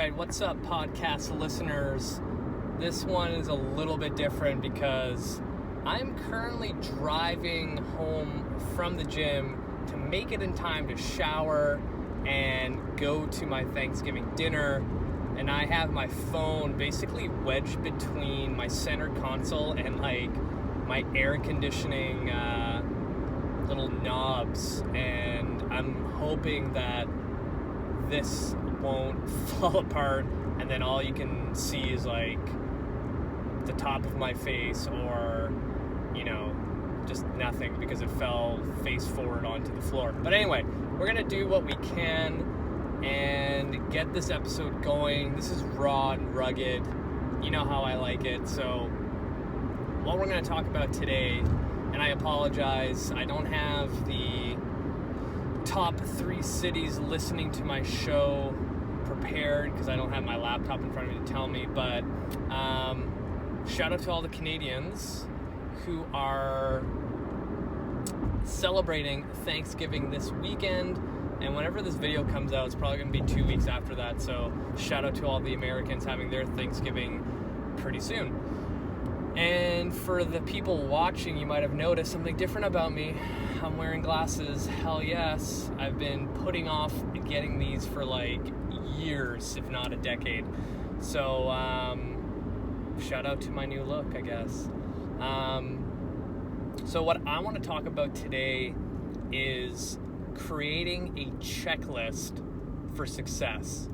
right, what's up, podcast listeners? This one is a little bit different because I'm currently driving home from the gym to make it in time to shower and go to my Thanksgiving dinner. And I have my phone basically wedged between my center console and like my air conditioning little knobs. And I'm hoping that this won't fall apart and then all you can see is like the top of my face or, you know, just nothing because it fell face forward onto the floor. But anyway, we're gonna do what we can and get this episode going. This is raw and rugged. You know how I like it. So what we're gonna talk about today, and I apologize, I don't have the top 3 cities listening to my show prepared because I don't have my laptop in front of me to tell me, but shout out to all the Canadians who are celebrating Thanksgiving this weekend, and whenever this video comes out, it's probably going to be 2 weeks after that, so shout out to all the Americans having their Thanksgiving pretty soon. And for the people watching, you might have noticed something different about me. I'm wearing glasses. Hell yes. I've been putting off getting these for like years, if not a decade. So, shout out to my new look, I guess. So what I want to talk about today is creating a checklist for success.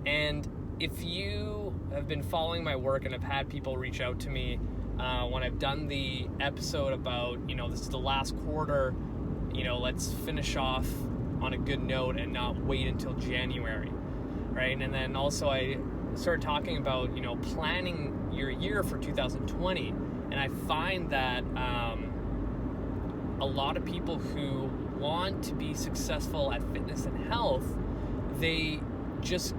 And if you have been following my work and have had people reach out to me when I've done the episode about, you know, this is the last quarter, you know, let's finish off on a good note and not wait until January, right? And then also I started talking about, you know, planning your year for 2020. And I find that a lot of people who want to be successful at fitness and health, they just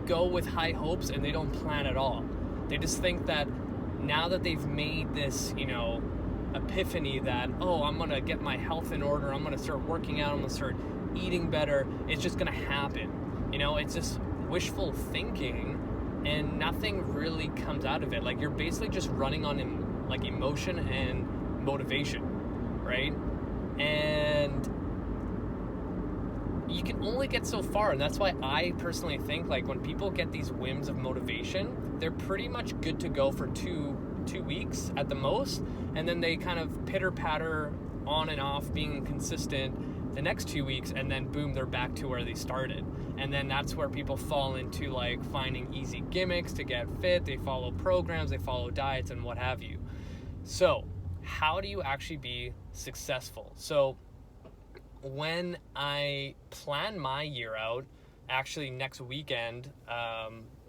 go with high hopes and they don't plan at all. They just think that now that they've made this, you know, epiphany that, oh, I'm going to get my health in order, I'm going to start working out, I'm going to start eating better, it's just going to happen. You know, it's just wishful thinking and nothing really comes out of it. Like, you're basically just running on emotion and motivation, right? And you can only get so far, and that's why I personally think, like, when people get these whims of motivation, they're pretty much good to go for two weeks at the most, and then they kind of pitter-patter on and off, being consistent the next 2 weeks, and then boom, they're back to where they started. And then that's where people fall into like finding easy gimmicks to get fit. They follow programs, they follow diets, and what have you. So how do you actually be successful? So when I plan my year out, actually next weekend,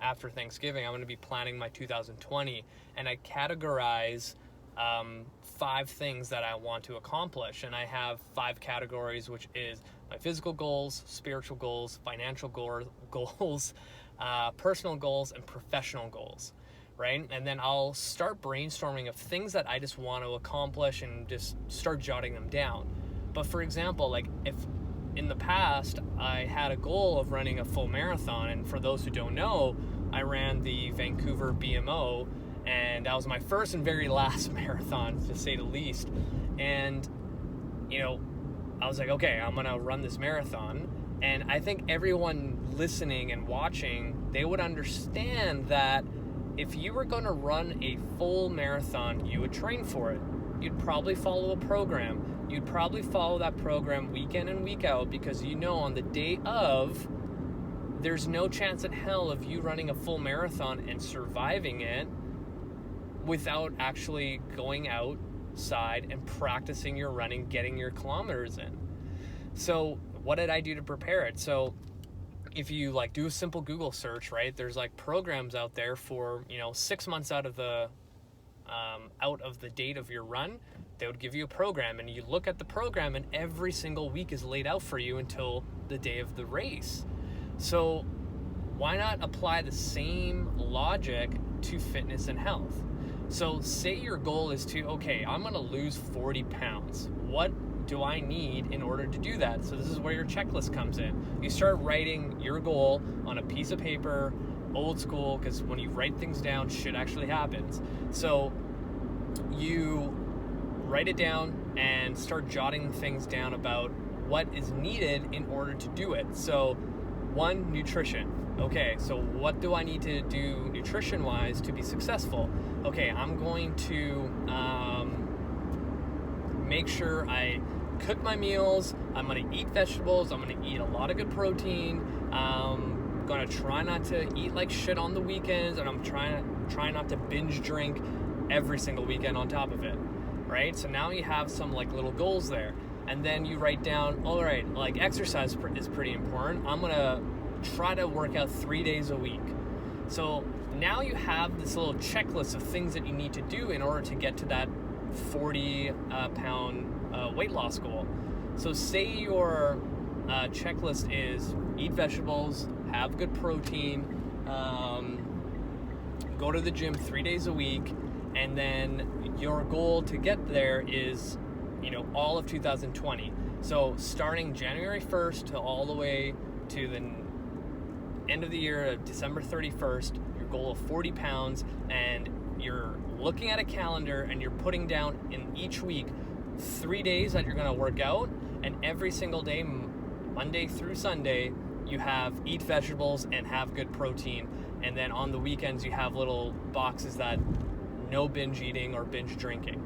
after Thanksgiving, I'm going to be planning my 2020, and I categorize 5 things that I want to accomplish. And I have 5 categories, which is my physical goals, spiritual goals, financial goals, personal goals, and professional goals, right? And then I'll start brainstorming of things that I just want to accomplish and just start jotting them down. But for example, like if in the past I had a goal of running a full marathon, and for those who don't know, I ran the Vancouver BMO, and that was my first and very last marathon, to say the least. And, you know, I was like, okay, I'm going to run this marathon. And I think everyone listening and watching, they would understand that if you were going to run a full marathon, you would train for it. You'd probably follow a program. You'd probably follow that program week in and week out, because you know on the day of, there's no chance in hell of you running a full marathon and surviving it without actually going outside and practicing your running, getting your kilometers in. So what did I do to prepare it? So if you like do a simple Google search, right, there's like programs out there for, you know, 6 months out of the date of your run. They would give you a program, and you look at the program, and every single week is laid out for you until the day of the race. So why not apply the same logic to fitness and health? So say your goal is to, okay, I'm going to lose 40 pounds. What do I need in order to do that? So this is where your checklist comes in. You start writing your goal on a piece of paper, old school, because when you write things down, shit actually happens. So you write it down and start jotting things down about what is needed in order to do it. So 1, nutrition. Okay, so what do I need to do nutrition-wise to be successful? Okay, I'm going to make sure I cook my meals. I'm going to eat vegetables. I'm going to eat a lot of good protein. I'm going to try not to eat like shit on the weekends, and I'm trying not to binge drink every single weekend on top of it, right? So now you have some like little goals there. And then you write down, all right, like exercise is pretty important. I'm going to try to work out 3 days a week. So now you have this little checklist of things that you need to do in order to get to that 40 pound weight loss goal. So say your checklist is eat vegetables, have good protein, go to the gym 3 days a week, and then your goal to get there is, all of 2020. So starting January 1st to all the way to the end of the year, December 31st, your goal of 40 pounds, and you're looking at a calendar and you're putting down in each week 3 days that you're going to work out, and every single day, Monday through Sunday, you have eat vegetables and have good protein, and then on the weekends you have little boxes that no binge eating or binge drinking.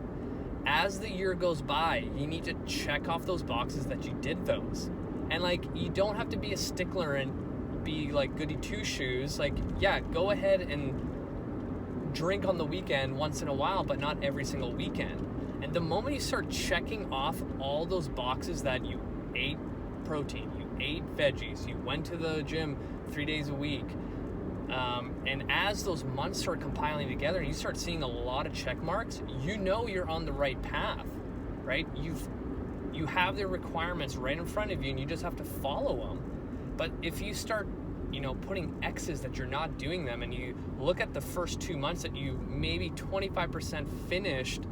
As the year goes by, you need to check off those boxes that you did those. And like, you don't have to be a stickler and be like goody two shoes. Like, yeah, go ahead and drink on the weekend once in a while, but not every single weekend. And the moment you start checking off all those boxes that you ate protein, you ate veggies, you went to the gym 3 days a week, and as those months start compiling together and you start seeing a lot of check marks, you're on the right path, right? You have the requirements right in front of you and you just have to follow them. But if you start putting X's that you're not doing them, and you look at the first 2 months that you maybe 25% finished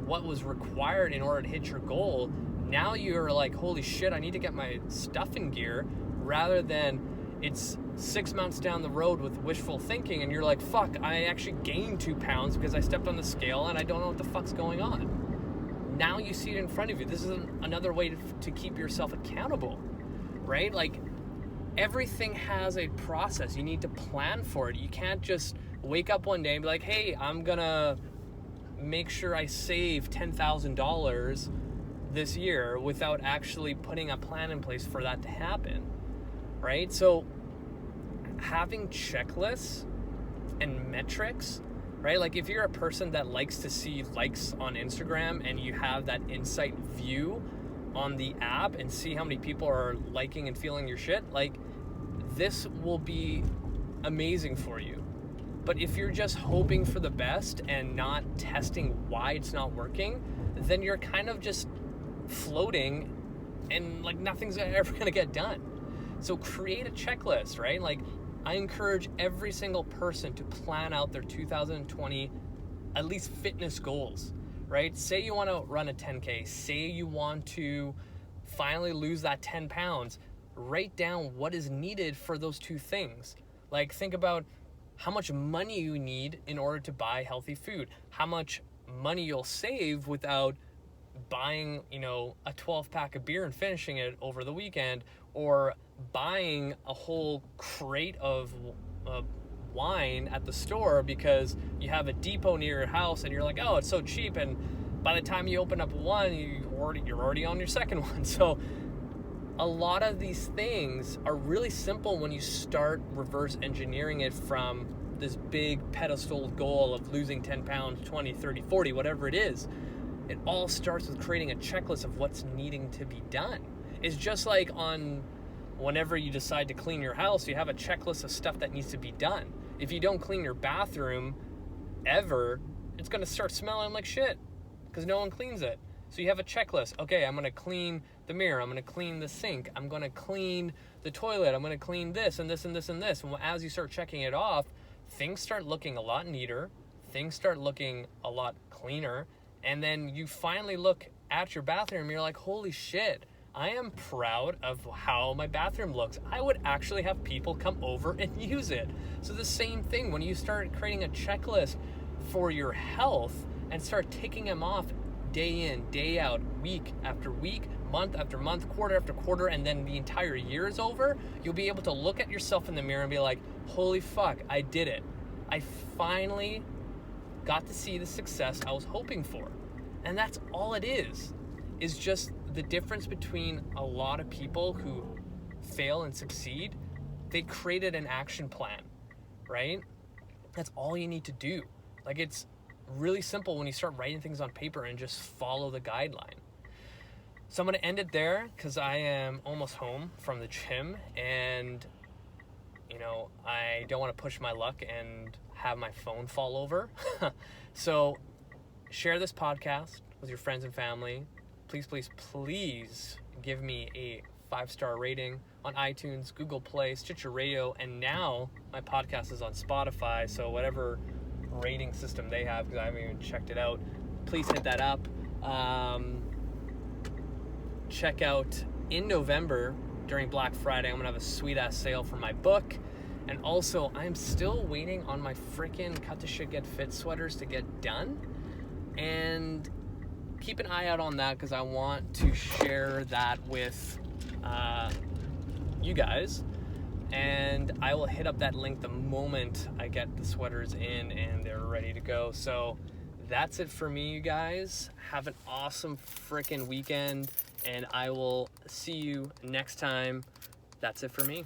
what was required in order to hit your goal, now you're like, holy shit, I need to get my stuff in gear, rather than it's 6 months down the road with wishful thinking and you're like, fuck, I actually gained 2 pounds because I stepped on the scale and I don't know what the fuck's going on. Now you see it in front of you. This is another way to keep yourself accountable, right? Like, everything has a process. You need to plan for it. You can't just wake up one day and be like, hey, I'm gonna make sure I save $10,000 this year without actually putting a plan in place for that to happen, right? So having checklists and metrics, right? Like, if you're a person that likes to see likes on Instagram and you have that insight view on the app and see how many people are liking and feeling your shit, like, this will be amazing for you. But if you're just hoping for the best and not testing why it's not working, then you're kind of just floating and like nothing's ever gonna get done. So create a checklist, right? Like, I encourage every single person to plan out their 2020 at least fitness goals, right? Say you want to run a 10K, say you want to finally lose that 10 pounds, write down what is needed for those two things. Like, think about how much money you need in order to buy healthy food, how much money you'll save without buying, a 12 pack of beer and finishing it over the weekend, or buying a whole crate of wine at the store because you have a depot near your house and you're like, oh, it's so cheap, and by the time you open up one, you're already on your second one. So a lot of these things are really simple when you start reverse engineering it from this big pedestal goal of losing 10 pounds, 20, 30, 40, whatever it is. It all starts with creating a checklist of what's needing to be done. It's just like whenever you decide to clean your house, you have a checklist of stuff that needs to be done. If you don't clean your bathroom ever, it's going to start smelling like shit because no one cleans it. So you have a checklist. Okay, I'm going to clean the mirror. I'm going to clean the sink. I'm going to clean the toilet. I'm going to clean this and this and this and this. And as you start checking it off, things start looking a lot neater. Things start looking a lot cleaner. And then you finally look at your bathroom and you're like, holy shit, I am proud of how my bathroom looks. I would actually have people come over and use it. So the same thing, when you start creating a checklist for your health and start ticking them off day in, day out, week after week, month after month, quarter after quarter, and then the entire year is over, you'll be able to look at yourself in the mirror and be like, holy fuck, I did it. I finally got to see the success I was hoping for. And that's all it is just the difference between a lot of people who fail and succeed. They created an action plan, right? That's all you need to do. Like, it's really simple when you start writing things on paper and just follow the guideline. So I'm going to end it there because I am almost home from the gym, and I don't want to push my luck and have my phone fall over. So share this podcast with your friends and family. Please, please, please give me a 5-star rating on iTunes, Google Play, Stitcher Radio, and now my podcast is on Spotify, so whatever rating system they have, because I haven't even checked it out, please hit that up. Check out in November during Black Friday, I'm going to have a sweet-ass sale for my book. And also, I'm still waiting on my freaking Cut to Shit Get Fit sweaters to get done. And keep an eye out on that because I want to share that with you guys. And I will hit up that link the moment I get the sweaters in and they're ready to go. So that's it for me, you guys. Have an awesome freaking weekend, and I will see you next time. That's it for me.